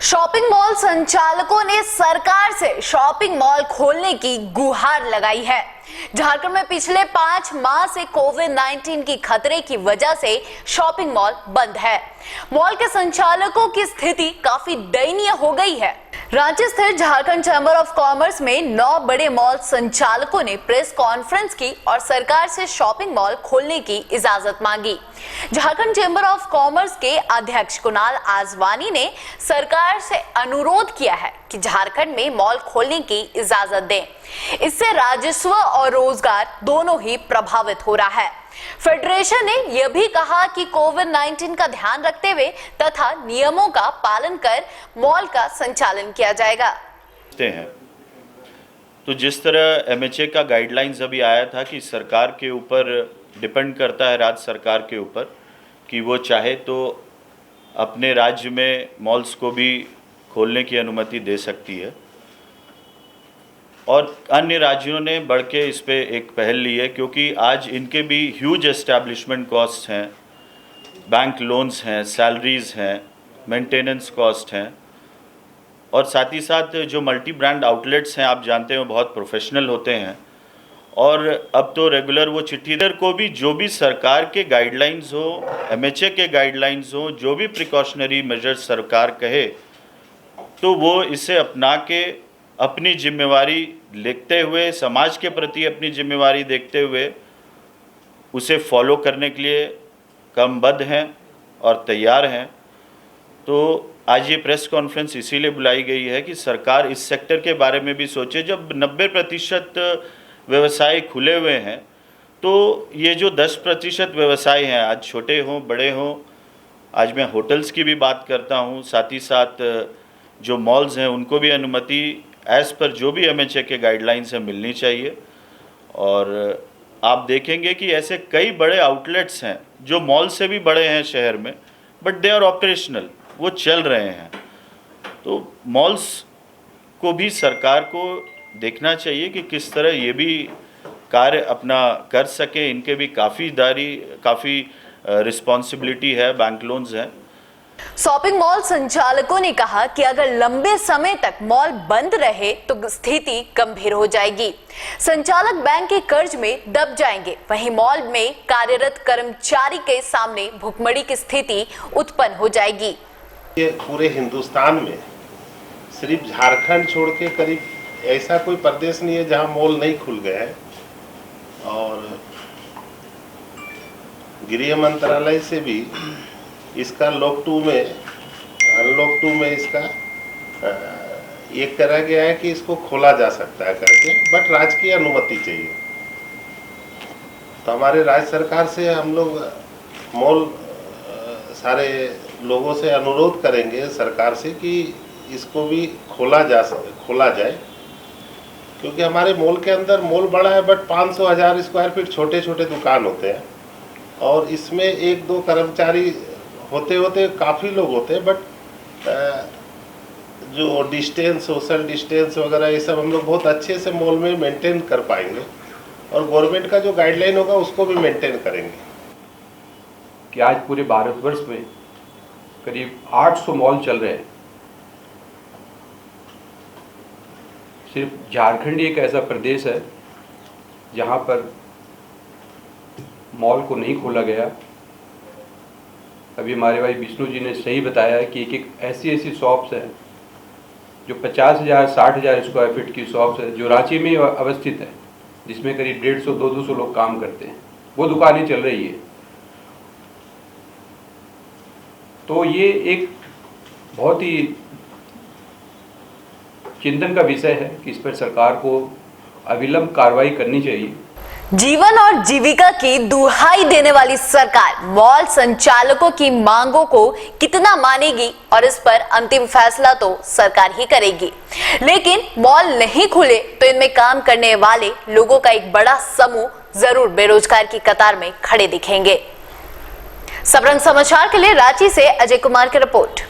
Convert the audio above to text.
Shopping mall संचालकों ने सरकार से शॉपिंग मॉल खोलने की गुहार लगाई है। झारखंड में पिछले 5 माह से कोविड-19 की खतरे की वजह से शॉपिंग मॉल बंद है। मॉल के संचालकों की स्थिति काफी दयनीय हो गई है। रांची स्थित झारखंड चैंबर ऑफ कॉमर्स में 9 बड़े मॉल संचालकों ने प्रेस कॉन्फ्रेंस की और सरकार से शॉपिंग मॉल खोलने की इजाजत मांगी। झारखंड चैंबर ऑफ कॉमर्स के अध्यक्ष कुणाल आजवानी ने सरकार से अनुरोध किया है कि झारखंड में मॉल खोलने की इजाजत दें। इससे राजस्व और रोजगार दोनों ही प्रभावित हो रहा है। फेडरेशन ने यह भी कहा कि कोविड-19 का ध्यान रखते हुए तथा नियमों का पालन कर मॉल का संचालन किया जाएगा। तो जिस तरह एमएचए का गाइडलाइंस अभी आया था कि सरकार के ऊपर डिपेंड करता है, राज्य सरकार के ऊपर, कि वो चाहे तो अपने राज्य में मॉल्स को भी खोलने की अनुमति दे सकती है, और अन्य राज्यों ने बढ़ के इस पे एक पहल ली है, क्योंकि आज इनके भी ह्यूज एस्टैब्लिशमेंट कॉस्ट हैं, बैंक लोन्स हैं, सैलरीज़ हैं, मेंटेनेंस कॉस्ट हैं, और साथ ही साथ जो मल्टी ब्रांड आउटलेट्स हैं, आप जानते हो बहुत प्रोफेशनल होते हैं, और अब तो रेगुलर वो चिट्ठीदार को भी जो भी सरकार के गाइडलाइंस हो, एमएचए के गाइडलाइंस हो, जो भी प्रिकॉशनरी मेजर्स सरकार कहे, तो वो इसे अपना के अपनी जिम्मेवारी लेते हुए, समाज के प्रति अपनी जिम्मेवारी देखते हुए उसे फॉलो करने के लिए कमबद्ध हैं और तैयार हैं। तो आज ये प्रेस कॉन्फ्रेंस इसीलिए बुलाई गई है कि सरकार इस सेक्टर के बारे में भी सोचे। जब 90% व्यवसाय खुले हुए हैं, तो ये जो 10% व्यवसाय हैं, आज छोटे हों बड़े हों, आज मैं होटल्स की भी बात करता हूँ, साथ ही साथ जो मॉल्स हैं उनको भी अनुमति एज़ पर जो भी एमएचए के गाइडलाइंस हैं मिलनी चाहिए। और आप देखेंगे कि ऐसे कई बड़े आउटलेट्स हैं जो मॉल से भी बड़े हैं शहर में, बट दे आर ऑपरेशनल, वो चल रहे हैं। तो मॉल्स को भी सरकार को देखना चाहिए कि किस तरह ये भी कार्य अपना कर सके। इनके भी काफ़ी रिस्पॉन्सिबिलिटी है, बैंक लोन्स हैं। शॉपिंग मॉल संचालकों ने कहा कि अगर लंबे समय तक मॉल बंद रहे तो स्थिति गंभीर हो जाएगी। संचालक बैंक के कर्ज में दब जाएंगे, वहीं मॉल में कार्यरत कर्मचारी के सामने भुखमरी की स्थिति उत्पन्न हो जाएगी। ये पूरे हिंदुस्तान में सिर्फ झारखंड छोड़ के करीब ऐसा कोई प्रदेश नहीं है जहां मॉल नहीं खुल गए हैं, और गृह मंत्रालय से भी इसका अनलॉक 2 में इसका ये करा गया है कि इसको खोला जा सकता है करके, बट राज्य की अनुमति चाहिए। तो हमारे राज्य सरकार से हम लोग मॉल सारे लोगों से अनुरोध करेंगे सरकार से कि इसको भी खोला जाए, क्योंकि हमारे मॉल के अंदर मॉल बड़ा है, बट 500,000 स्क्वायर फीट छोटे छोटे दुकान होते हैं, और इसमें 1-2 कर्मचारी होते काफ़ी लोग होते हैं, बट जो डिस्टेंस, सोशल डिस्टेंस वगैरह ये सब हम लोग बहुत अच्छे से मॉल में मेंटेन कर पाएंगे, और गवर्नमेंट का जो गाइडलाइन होगा उसको भी मेंटेन करेंगे। कि आज पूरे भारतवर्ष में करीब 800 मॉल चल रहे हैं। सिर्फ झारखंड ही एक ऐसा प्रदेश है जहां पर मॉल को नहीं खोला गया। अभी हमारे भाई विष्णु जी ने सही बताया है कि एक ऐसी शॉप्स हैं जो 50,000 60,000 स्क्वायर फीट की शॉप्स है, जो रांची में अवस्थित है, जिसमें करीब 150-200 लोग काम करते हैं, वो दुकानें चल रही है। तो ये एक बहुत ही चिंतन का विषय है कि इस पर सरकार को अविलंब कार्रवाई करनी चाहिए। जीवन और जीविका की दुहाई देने वाली सरकार मॉल संचालकों की मांगों को कितना मानेगी, और इस पर अंतिम फैसला तो सरकार ही करेगी। लेकिन मॉल नहीं खुले तो इनमें काम करने वाले लोगों का एक बड़ा समूह जरूर बेरोजगार की कतार में खड़े दिखेंगे। सबरंग समाचार के लिए रांची से अजय कुमार की रिपोर्ट।